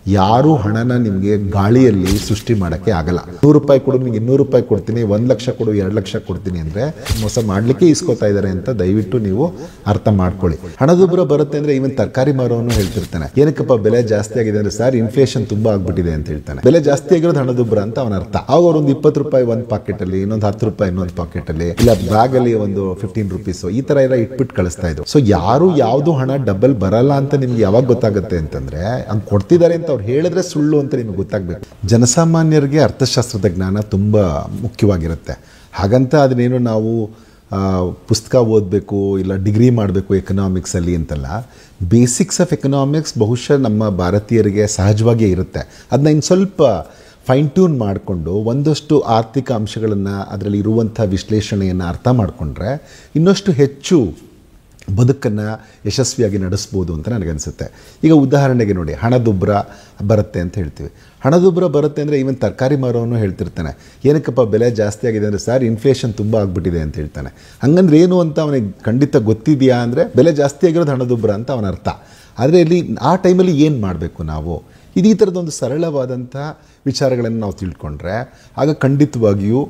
ಯಾರೂ ಹಣನ ನಿಮಗೆ ಗಾಳಿಯಲ್ಲಿ ಸೃಷ್ಟಿ ಮಾಡೋಕ್ಕೆ ಆಗಲ್ಲ. 100 ರೂಪಾಯಿ ಕೊಡು, ನಿಮಗೆ 200 ರೂಪಾಯಿ ಕೊಡ್ತೀನಿ, 1 ಲಕ್ಷ ಕೊಡು, 2 ಲಕ್ಷ ಕೊಡ್ತೀನಿ ಅಂದರೆ ಮೋಸ ಮಾಡಲಿಕ್ಕೆ ಇಸ್ಕೋತಾ ಇದ್ದಾರೆ ಅಂತ ದಯವಿಟ್ಟು ನೀವು ಅರ್ಥ ಮಾಡ್ಕೊಳ್ಳಿ. ಹಣದುಬ್ಬರ ಬರುತ್ತೆ ಅಂದರೆ ಇವನ್ ತರಕಾರಿ ಮಾರೋನು ಹೇಳ್ತಿರ್ತಾನೆ, ಏನಕ್ಕಪ್ಪ ಬೆಲೆ ಜಾಸ್ತಿ ಆಗಿದೆ ಅಂದರೆ ಸರ್ ಇನ್ಫ್ಲೇಷನ್ ತುಂಬಾ ಆಗ್ಬಿಟ್ಟಿದೆ ಅಂತ ಹೇಳ್ತಾನೆ. ಬೆಲೆ ಜಾಸ್ತಿ ಆಗಿರೋದು ಹಣದುಬ್ಬರ ಅಂತ ಅವನ ಅರ್ಥ. ಆಗ ಒಂದು 20 ರೂಪಾಯಿ ಒಂದು ಪಾಕೆಟ್ ಅಲ್ಲಿ, ಇನ್ನೊಂದು 10 ರೂಪಾಯಿ ಇನ್ನೊಂದು ಪಾಕೆಟ್ ಅಲ್ಲಿ, ಇಲ್ಲ ಬ್ಯಾಗ್ ಅಲ್ಲಿ ಒಂದು 15 ರೂಪೀಸ್ ಈ ತರ ಎಲ್ಲ ಇಟ್ಬಿಟ್ಟು ಕಳಿಸ್ತಾ ಇದ್ರು. ಸೊ ಯಾರು ಯಾವ್ದು ಹಣ ಡಬಲ್ ಬರಲ್ಲ ಅಂತ ನಿಮ್ಗೆ ಯಾವಾಗ ಗೊತ್ತಾಗುತ್ತೆ ಅಂತಂದ್ರೆ ಹಂಗೆ ಕೊಡ್ತಿದ್ದಾರೆ ಅಂತ ಅವ್ರು ಹೇಳಿದ್ರೆ ಸುಳ್ಳು ಅಂತ ನಿಮ್ಗೆ ಗೊತ್ತಾಗಬೇಕು. ಜನಸಾಮಾನ್ಯರಿಗೆ ಅರ್ಥಶಾಸ್ತ್ರದ ಜ್ಞಾನ ತುಂಬ ಮುಖ್ಯವಾಗಿರುತ್ತೆ. ಹಾಗಂತ ಅದನ್ನೇನು ನಾವು ಪುಸ್ತಕ ಓದಬೇಕು ಇಲ್ಲ ಡಿಗ್ರಿ ಮಾಡಬೇಕು ಎಕನಾಮಿಕ್ಸಲ್ಲಿ ಅಂತಲ್ಲ. ಬೇಸಿಕ್ಸ್ ಆಫ್ ಎಕನಾಮಿಕ್ಸ್ ಬಹುಶಃ ನಮ್ಮ ಭಾರತೀಯರಿಗೆ ಸಹಜವಾಗಿಯೇ ಇರುತ್ತೆ. ಅದನ್ನ ಇನ್ನು ಸ್ವಲ್ಪ ಫೈನ್ ಟ್ಯೂನ್ ಮಾಡಿಕೊಂಡು ಒಂದಷ್ಟು ಆರ್ಥಿಕ ಅಂಶಗಳನ್ನು ಅದರಲ್ಲಿ ಇರುವಂಥ ವಿಶ್ಲೇಷಣೆಯನ್ನು ಅರ್ಥ ಮಾಡಿಕೊಂಡ್ರೆ ಇನ್ನಷ್ಟು ಹೆಚ್ಚು ಬದುಕನ್ನು ಯಶಸ್ವಿಯಾಗಿ ನಡೆಸ್ಬೋದು ಅಂತ ನನಗನ್ಸುತ್ತೆ. ಈಗ ಉದಾಹರಣೆಗೆ ನೋಡಿ, ಹಣದುಬ್ಬರ ಬರುತ್ತೆ ಅಂತ ಹೇಳ್ತೀವಿ. ಹಣದುಬ್ಬರ ಬರುತ್ತೆ ಅಂದರೆ ಇವನ್ ತರಕಾರಿ ಮಾರೋನು ಹೇಳ್ತಿರ್ತಾನೆ, ಏನಕ್ಕಪ್ಪ ಬೆಲೆ ಜಾಸ್ತಿ ಆಗಿದೆ ಅಂದರೆ ಸರ್ ಇನ್ಫ್ಲೇಷನ್ ತುಂಬ ಆಗ್ಬಿಟ್ಟಿದೆ ಅಂತ ಹೇಳ್ತಾನೆ. ಹಂಗಂದ್ರೆ ಏನು ಅಂತ ಅವನಿಗೆ ಖಂಡಿತ ಗೊತ್ತಿದೆಯಾ ಅಂದರೆ ಬೆಲೆ ಜಾಸ್ತಿ ಆಗಿರೋದು ಹಣದುಬ್ಬರ ಅಂತ ಅವನ ಅರ್ಥ. ಆದರೆ ಇಲ್ಲಿ ಆ ಟೈಮಲ್ಲಿ ಏನು ಮಾಡಬೇಕು ನಾವು? ಇದು ಈ ಥರದೊಂದು ಸರಳವಾದಂಥ ವಿಚಾರಗಳನ್ನು ನಾವು ತಿಳ್ಕೊಂಡ್ರೆ ಆಗ ಖಂಡಿತವಾಗಿಯೂ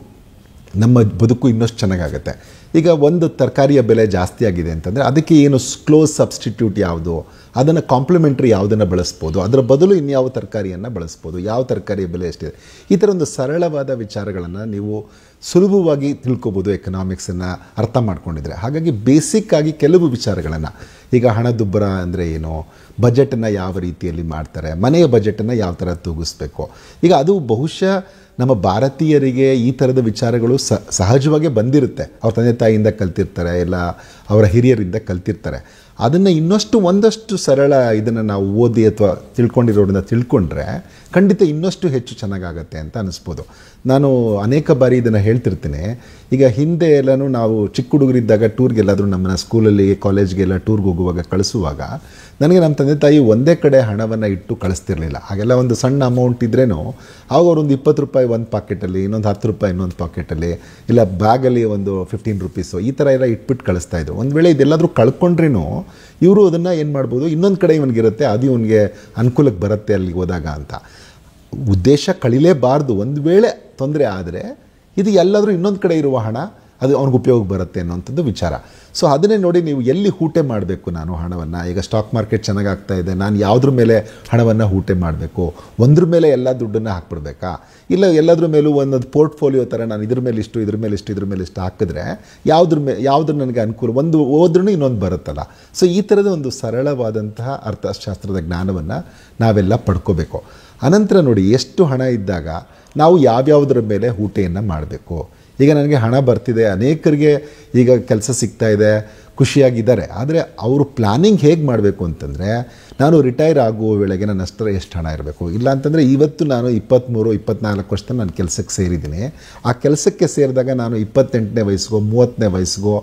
ನಮ್ಮ ಬದುಕು ಇನ್ನಷ್ಟು ಚೆನ್ನಾಗಾಗುತ್ತೆ. ಈಗ ಒಂದು ತರಕಾರಿಯ ಬೆಲೆ ಜಾಸ್ತಿ ಆಗಿದೆ ಅಂತಂದರೆ ಅದಕ್ಕೆ ಏನು ಕ್ಲೋಸ್ ಸಬ್ಸ್ಟಿಟ್ಯೂಟ್ ಯಾವುದು, ಅದನ್ನು ಕಾಂಪ್ಲಿಮೆಂಟ್ರಿ ಯಾವುದನ್ನು ಬಳಸ್ಬೋದು, ಅದರ ಬದಲು ಇನ್ಯಾವ ತರಕಾರಿಯನ್ನು ಬಳಸ್ಬೋದು, ಯಾವ ತರಕಾರಿಯ ಬೆಲೆ ಎಷ್ಟಿದೆ, ಈ ಥರ ಒಂದು ಸರಳವಾದ ವಿಚಾರಗಳನ್ನು ನೀವು ಸುಲಭವಾಗಿ ತಿಳ್ಕೊಬೋದು ಎಕನಾಮಿಕ್ಸನ್ನು ಅರ್ಥ ಮಾಡ್ಕೊಂಡಿದ್ರೆ. ಹಾಗಾಗಿ ಬೇಸಿಕ್ ಆಗಿ ಕೆಲವು ವಿಚಾರಗಳನ್ನು, ಈಗ ಹಣದುಬ್ಬರ ಅಂದರೆ ಏನು, ಬಜೆಟನ್ನು ಯಾವ ರೀತಿಯಲ್ಲಿ ಮಾಡ್ತಾರೆ, ಮನೆಯ ಬಜೆಟನ್ನು ಯಾವ ಥರ ತೂಗಿಸ್ಬೇಕು, ಈಗ ಅದು ಬಹುಶಃ ನಮ್ಮ ಭಾರತೀಯರಿಗೆ ಈ ಥರದ ವಿಚಾರಗಳು ಸಹಜವಾಗೇ ಬಂದಿರುತ್ತೆ. ಅವ್ರ ತಂದೆ ತಾಯಿಯಿಂದ ಕಲ್ತಿರ್ತಾರೆ, ಇಲ್ಲ ಅವರ ಹಿರಿಯರಿಂದ ಕಲ್ತಿರ್ತಾರೆ. ಅದನ್ನು ಇನ್ನಷ್ಟು ಒಂದಷ್ಟು ಸರಳ ಇದನ್ನು ನಾವು ಓದಿ ಅಥವಾ ತಿಳ್ಕೊಂಡಿರೋದನ್ನ ತಿಳ್ಕೊಂಡ್ರೆ ಖಂಡಿತ ಇನ್ನಷ್ಟು ಹೆಚ್ಚು ಚೆನ್ನಾಗಾಗತ್ತೆ ಅಂತ ಅನ್ನಿಸ್ಬೋದು. ನಾನು ಅನೇಕ ಬಾರಿ ಇದನ್ನು ಹೇಳ್ತಿರ್ತೀನಿ. ಈಗ ಹಿಂದೆ ಎಲ್ಲನೂ ನಾವು ಚಿಕ್ಕ ಹುಡುಗರಿದ್ದಾಗ ಟೂರ್ಗೆಲ್ಲಾದರೂ ನಮ್ಮನ್ನು ಸ್ಕೂಲಲ್ಲಿ ಕಾಲೇಜ್ಗೆಲ್ಲ ಟೂರ್ಗೆ ಹೋಗುವಾಗ ಕಳಿಸುವಾಗ ನನಗೆ ನಮ್ಮ ತಂದೆ ತಾಯಿ ಒಂದೇ ಕಡೆ ಹಣವನ್ನು ಇಟ್ಟು ಕಳಿಸ್ತಿರ್ಲಿಲ್ಲ. ಹಾಗೆಲ್ಲ ಒಂದು ಸಣ್ಣ ಅಮೌಂಟ್ ಇದ್ರೇನು ಆವಾಗ ಅವರೊಂದು 20 ರೂಪಾಯಿ ಒಂದು ಪಾಕೆಟಲ್ಲಿ, ಇನ್ನೊಂದು 10 ರೂಪಾಯಿ ಇನ್ನೊಂದು ಪಾಕೆಟಲ್ಲಿ, ಇಲ್ಲ ಬ್ಯಾಗಲ್ಲಿ ಒಂದು 15 ರೂಪೀಸು ಈ ಥರ ಎಲ್ಲ ಇಟ್ಬಿಟ್ಟು ಕಳಿಸ್ತಾಯಿದ್ರು. ಒಂದು ವೇಳೆ ಇದೆಲ್ಲಾದರೂ ಕಳ್ಕೊಂಡ್ರೂ ಇವರು ಅದನ್ನು ಏನು ಮಾಡ್ಬೋದು, ಇನ್ನೊಂದು ಕಡೆ ಇವನಿಗಿರುತ್ತೆ, ಅದು ಇವನಿಗೆ ಅನುಕೂಲಕ್ಕೆ ಬರುತ್ತೆ ಅಲ್ಲಿಗೆ ಹೋದಾಗ ಅಂತ. ಉದ್ದೇಶ ಕಳಿಲೇಬಾರ್ದು. ಒಂದು ವೇಳೆ ತೊಂದರೆ ಆದರೆ ಇದು ಎಲ್ಲಾದರೂ ಇನ್ನೊಂದು ಕಡೆ ಇರುವ ಹಣ ಅದು ಅವ್ನಿಗೆ ಉಪಯೋಗ ಬರುತ್ತೆ ಅನ್ನೋಂಥದ್ದು ವಿಚಾರ. ಸೊ ಅದನ್ನೇ ನೋಡಿ ನೀವು ಎಲ್ಲಿ ಹೂಟೆ ಮಾಡಬೇಕು ನಾನು ಹಣವನ್ನು. ಈಗ ಸ್ಟಾಕ್ ಮಾರ್ಕೆಟ್ ಚೆನ್ನಾಗಾಗ್ತಾ ಇದೆ, ನಾನು ಯಾವುದ್ರ ಮೇಲೆ ಹಣವನ್ನು ಹೂಟೆ ಮಾಡಬೇಕು? ಒಂದ್ರ ಮೇಲೆ ಎಲ್ಲ ದುಡ್ಡನ್ನು ಹಾಕ್ಬಿಡ್ಬೇಕಾ? ಇಲ್ಲ ಎಲ್ಲದ್ರ ಮೇಲೂ ಒಂದೊಂದು ಪೋರ್ಟ್ಫೋಲಿಯೋ ಥರ ನಾನು ಇದ್ರ ಮೇಲೆ ಇಷ್ಟು, ಇದ್ರ ಮೇಲೆ ಇಷ್ಟು, ಇದ್ರ ಮೇಲೆ ಇಷ್ಟು ಹಾಕಿದ್ರೆ ಯಾವ್ದ್ರ ನನಗೆ ಅನುಕೂಲ, ಒಂದು ಹೋದ್ರೂ ಇನ್ನೊಂದು ಬರುತ್ತಲ್ಲ. ಸೊ ಈ ಥರದ ಒಂದು ಸರಳವಾದಂತಹ ಅರ್ಥಶಾಸ್ತ್ರದ ಜ್ಞಾನವನ್ನು ನಾವೆಲ್ಲ ಪಡ್ಕೋಬೇಕು. ಅನಂತರ ನೋಡಿ, ಎಷ್ಟು ಹಣ ಇದ್ದಾಗ ನಾವು ಯಾವ್ಯಾವುದರ ಮೇಲೆ ಹೂಟೆಯನ್ನು ಮಾಡಬೇಕು. ಈಗ ನನಗೆ ಹಣ ಬರ್ತಿದೆ, ಅನೇಕರಿಗೆ ಈಗ ಕೆಲಸ ಸಿಗ್ತಾ ಇದೆ, ಖುಷಿಯಾಗಿದ್ದಾರೆ. ಆದರೆ ಅವರು ಪ್ಲ್ಯಾನಿಂಗ್ ಹೇಗೆ ಮಾಡಬೇಕು ಅಂತಂದರೆ, ನಾನು ರಿಟೈರ್ ಆಗುವ ವೇಳೆಗೆ ನನ್ನ ಹತ್ರ ಎಷ್ಟು ಹಣ ಇರಬೇಕು, ಇಲ್ಲ ಅಂತಂದರೆ ಇವತ್ತು ನಾನು 23-24 ವರ್ಷ ನಾನು ಕೆಲಸಕ್ಕೆ ಸೇರಿದ್ದೀನಿ. ಆ ಕೆಲಸಕ್ಕೆ ಸೇರಿದಾಗ ನಾನು 28ನೇ ವಯಸ್ಸಿಗೋ 30ನೇ ವಯಸ್ಸಿಗೋ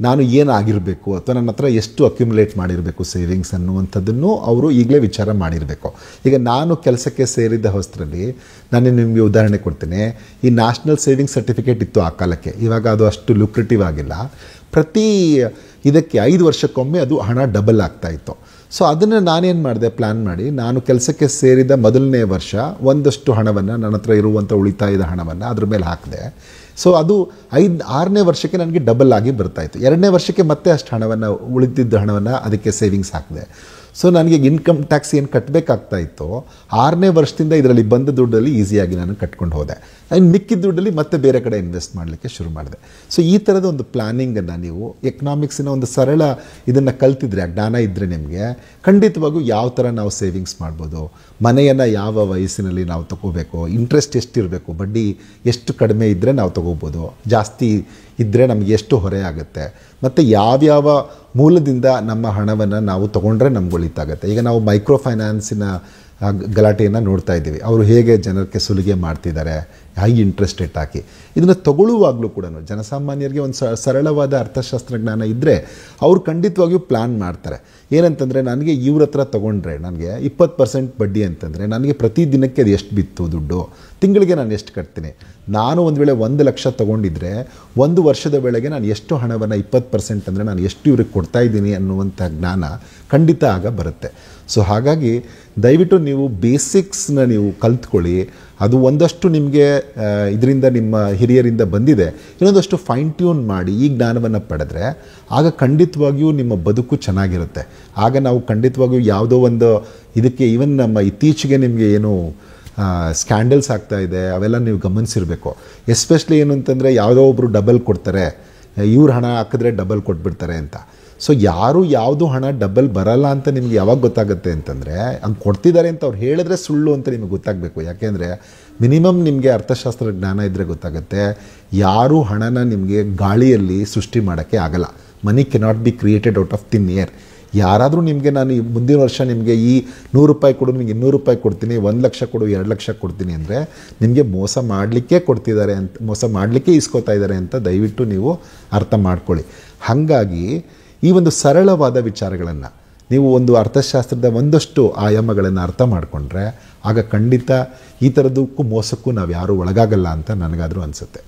ನಾನು ಏನಾಗಿರಬೇಕು, ಅಥವಾ ನನ್ನ ಹತ್ರ ಎಷ್ಟು ಅಕ್ಯುಮುಲೇಟ್ ಮಾಡಿರಬೇಕು ಸೇವಿಂಗ್ಸ್ ಅನ್ನುವಂಥದ್ದನ್ನು ಅವರು ಈಗಲೇ ವಿಚಾರ ಮಾಡಿರಬೇಕು. ಈಗ ನಾನು ಕೆಲಸಕ್ಕೆ ಸೇರಿದ್ದ ಹೊಸರಲ್ಲಿ ನಾನು ನಿಮಗೆ ಉದಾಹರಣೆ ಕೊಡ್ತೀನಿ. ಈ ನ್ಯಾಷನಲ್ ಸೇವಿಂಗ್ಸ್ ಸರ್ಟಿಫಿಕೇಟ್ ಇತ್ತು ಆ ಕಾಲಕ್ಕೆ, ಇವಾಗ ಅದು ಅಷ್ಟು ಲುಕ್ರೇಟಿವ್ ಆಗಿಲ್ಲ. ಪ್ರತಿ ಇದಕ್ಕೆ 5 ವರ್ಷಕ್ಕೊಮ್ಮೆ ಅದು ಹಣ ಡಬಲ್ ಆಗ್ತಾಯಿತ್ತು. ಸೊ ಅದನ್ನು ನಾನೇನು ಮಾಡಿದೆ, ಪ್ಲ್ಯಾನ್ ಮಾಡಿ ನಾನು ಕೆಲಸಕ್ಕೆ ಸೇರಿದ ಮೊದಲನೇ ವರ್ಷ ಒಂದಷ್ಟು ಹಣವನ್ನು, ನನ್ನ ಹತ್ರ ಇರುವಂಥ ಉಳಿತಾಯದ ಹಣವನ್ನು ಅದ್ರ ಮೇಲೆ ಹಾಕಿದೆ. ಸೊ ಅದು 6ನೇ ವರ್ಷಕ್ಕೆ ನನಗೆ ಡಬಲ್ ಆಗಿ ಬರ್ತಾಯಿತ್ತು. 2ನೇ ವರ್ಷಕ್ಕೆ ಮತ್ತೆ ಅಷ್ಟು ಹಣವನ್ನು, ಉಳಿದಿದ್ದ ಹಣವನ್ನು ಅದಕ್ಕೆ ಸೇವಿಂಗ್ಸ್ ಹಾಕಿದೆ. ಸೊ ನನಗೆ ಇನ್ಕಮ್ ಟ್ಯಾಕ್ಸ್ ಏನು ಕಟ್ಟಬೇಕಾಗ್ತಾ ಇತ್ತು, 6ನೇ ವರ್ಷದಿಂದ ಇದರಲ್ಲಿ ಬಂದ ದುಡ್ಡಲ್ಲಿ ಈಸಿಯಾಗಿ ನಾನು ಕಟ್ಕೊಂಡು ಹೋದೆ. ಮಿಕ್ಕಿದ ದುಡ್ಡಲ್ಲಿ ಮತ್ತೆ ಬೇರೆ ಕಡೆ ಇನ್ವೆಸ್ಟ್ ಮಾಡಲಿಕ್ಕೆ ಶುರು ಮಾಡಿದೆ. ಸೊ ಈ ಥರದ ಒಂದು ಪ್ಲ್ಯಾನಿಂಗನ್ನು ನೀವು ಎಕನಾಮಿಕ್ಸಿನ ಒಂದು ಸರಳ ಇದನ್ನು ಕಲ್ತಿದ್ರೆ, ಜ್ಞಾನ ಇದ್ದರೆ ನಿಮಗೆ ಖಂಡಿತವಾಗೂ ಯಾವ ಥರ ನಾವು ಸೇವಿಂಗ್ಸ್ ಮಾಡ್ಬೋದು, ಮನೆಯನ್ನು ಯಾವ ವಯಸ್ಸಿನಲ್ಲಿ ನಾವು ತೊಗೋಬೇಕು, ಇಂಟ್ರೆಸ್ಟ್ ಎಷ್ಟಿರಬೇಕು, ಬಡ್ಡಿ ಎಷ್ಟು ಕಡಿಮೆ ಇದ್ದರೆ ನಾವು ತೊಗೋಬೋದು, ಜಾಸ್ತಿ ಇದ್ದರೆ ನಮಗೆ ಎಷ್ಟು ಹೊರೆ ಆಗುತ್ತೆ, ಮತ್ತು ಯಾವ್ಯಾವ ಮೂಲದಿಂದ ನಮ್ಮ ಹಣವನ್ನು ನಾವು ತೊಗೊಂಡ್ರೆ ನಮ್ಗೆ ಒಳಿತಾಗುತ್ತೆ. ಈಗ ನಾವು ಮೈಕ್ರೋ ಫೈನಾನ್ಸಿನ ಗಲಾಟೆಯನ್ನು ನೋಡ್ತಾ ಇದ್ದೀವಿ. ಅವರು ಹೇಗೆ ಜನಕ್ಕೆ ಸುಲಿಗೆ ಮಾಡ್ತಿದ್ದಾರೆ, ಹೈ ಇಂಟ್ರೆಸ್ಟ್ ರೇಟ್ ಹಾಕಿ. ಇದನ್ನು ತಗೊಳ್ಳುವಾಗಲೂ ಕೂಡ ಜನಸಾಮಾನ್ಯರಿಗೆ ಒಂದು ಸರಳವಾದ ಅರ್ಥಶಾಸ್ತ್ರ ಜ್ಞಾನ ಇದ್ದರೆ ಅವರು ಖಂಡಿತವಾಗಿಯೂ ಪ್ಲ್ಯಾನ್ ಮಾಡ್ತಾರೆ. ಏನಂತಂದರೆ, ನನಗೆ ಇವ್ರ ಹತ್ರ ತೊಗೊಂಡ್ರೆ ನನಗೆ 20% ಬಡ್ಡಿ ಅಂತಂದರೆ ನನಗೆ ಪ್ರತಿ ದಿನಕ್ಕೆ ಅದು ಎಷ್ಟು ಬಿತ್ತು ದುಡ್ಡು, ತಿಂಗಳಿಗೆ ನಾನು ಎಷ್ಟು ಕಟ್ತೀನಿ, ನಾನು ಒಂದು ವೇಳೆ 1 ಲಕ್ಷ ತೊಗೊಂಡಿದ್ರೆ 1 ವರ್ಷದ ವೇಳೆಗೆ ನಾನು ಎಷ್ಟು ಹಣವನ್ನು 20% ಅಂದರೆ ನಾನು ಎಷ್ಟು ಇವ್ರಿಗೆ ಕೊಡ್ತಾ ಇದ್ದೀನಿ ಅನ್ನುವಂಥ ಜ್ಞಾನ ಖಂಡಿತ ಆಗ ಬರುತ್ತೆ. ಸೊ ಹಾಗಾಗಿ ದಯವಿಟ್ಟು ನೀವು ಬೇಸಿಕ್ಸ್ನ ನೀವು ಕಲ್ತ್ಕೊಳ್ಳಿ. ಅದು ಒಂದಷ್ಟು ನಿಮಗೆ ಇದರಿಂದ ನಿಮ್ಮ ಹಿರಿಯರಿಂದ ಬಂದಿದೆ, ಇನ್ನೊಂದಷ್ಟು ಫೈನ್ ಟ್ಯೂನ್ ಮಾಡಿ ಈ ಜ್ಞಾನವನ್ನು ಪಡೆದ್ರೆ ಆಗ ಖಂಡಿತವಾಗಿಯೂ ನಿಮ್ಮ ಬದುಕು ಚೆನ್ನಾಗಿರುತ್ತೆ. ಆಗ ನಾವು ಖಂಡಿತವಾಗಿಯೂ ಯಾವುದೋ ಒಂದು ಇದಕ್ಕೆ ಈವನ್ ನಮ್ಮ ಇತ್ತೀಚೆಗೆ ನಿಮಗೆ ಏನು ಸ್ಕ್ಯಾಂಡಲ್ಸ್ ಆಗ್ತಾ ಇದೆ ಅವೆಲ್ಲ ನೀವು ಗಮನಿಸಿರಬೇಕು. ಎಸ್ಪೆಷಲಿ ಏನು ಅಂತಂದರೆ ಯಾವುದೋ ಒಬ್ಬರು ಡಬಲ್ ಕೊಡ್ತಾರೆ, ಇವ್ರು ಹಣ ಹಾಕಿದ್ರೆ ಡಬಲ್ ಕೊಟ್ಬಿಡ್ತಾರೆ ಅಂತ. ಸೊ ಯಾವುದು ಹಣ ಡಬಲ್ ಬರಲ್ಲ ಅಂತ ನಿಮ್ಗೆ ಯಾವಾಗ ಗೊತ್ತಾಗುತ್ತೆ ಅಂತಂದರೆ ಹಂಗೆ ಕೊಡ್ತಿದ್ದಾರೆ ಅಂತ ಅವ್ರು ಹೇಳಿದ್ರೆ ಸುಳ್ಳು ಅಂತ ನಿಮಗೆ ಗೊತ್ತಾಗಬೇಕು. ಯಾಕೆಂದರೆ ಮಿನಿಮಮ್ ನಿಮಗೆ ಅರ್ಥಶಾಸ್ತ್ರ ಜ್ಞಾನ ಇದ್ದರೆ ಗೊತ್ತಾಗುತ್ತೆ ಯಾರೂ ಹಣನ ನಿಮಗೆ ಗಾಳಿಯಲ್ಲಿ ಸೃಷ್ಟಿ ಮಾಡೋಕ್ಕೆ ಆಗಲ್ಲ. Money cannot be created out of thin air. ಯಾರಾದರೂ ನಿಮಗೆ ನಾನು ಮುಂದಿನ ವರ್ಷ ನಿಮಗೆ ಈ 100 ರೂಪಾಯಿ ಕೊಡು, ನಿಮಗೆ 200 ರೂಪಾಯಿ ಕೊಡ್ತೀನಿ, 1 ಲಕ್ಷ ಕೊಡು, 2 ಲಕ್ಷ ಕೊಡ್ತೀನಿ ಅಂದರೆ ನಿಮಗೆ ಮೋಸ ಮಾಡಲಿಕ್ಕೆ ಕೊಡ್ತಿದ್ದಾರೆ ಅಂತ, ಮೋಸ ಮಾಡಲಿಕ್ಕೆ ಇಸ್ಕೋತಾ ಇದ್ದಾರೆ ಅಂತ ದಯವಿಟ್ಟು ನೀವು ಅರ್ಥ ಮಾಡ್ಕೊಳ್ಳಿ. ಹಾಗಾಗಿ ಈ ಒಂದು ಸರಳವಾದ ವಿಚಾರಗಳನ್ನು ನೀವು ಒಂದು ಅರ್ಥಶಾಸ್ತ್ರದ ಒಂದಷ್ಟು ಆಯಾಮಗಳನ್ನು ಅರ್ಥ ಮಾಡಿಕೊಂಡ್ರೆ ಆಗ ಖಂಡಿತ ಈ ಥರದಕ್ಕೂ ಮೋಸಕ್ಕೂ ನಾವು ಯಾರೂ ಒಳಗಾಗಲ್ಲ ಅಂತ ನನಗಾದರೂ ಅನಿಸುತ್ತೆ.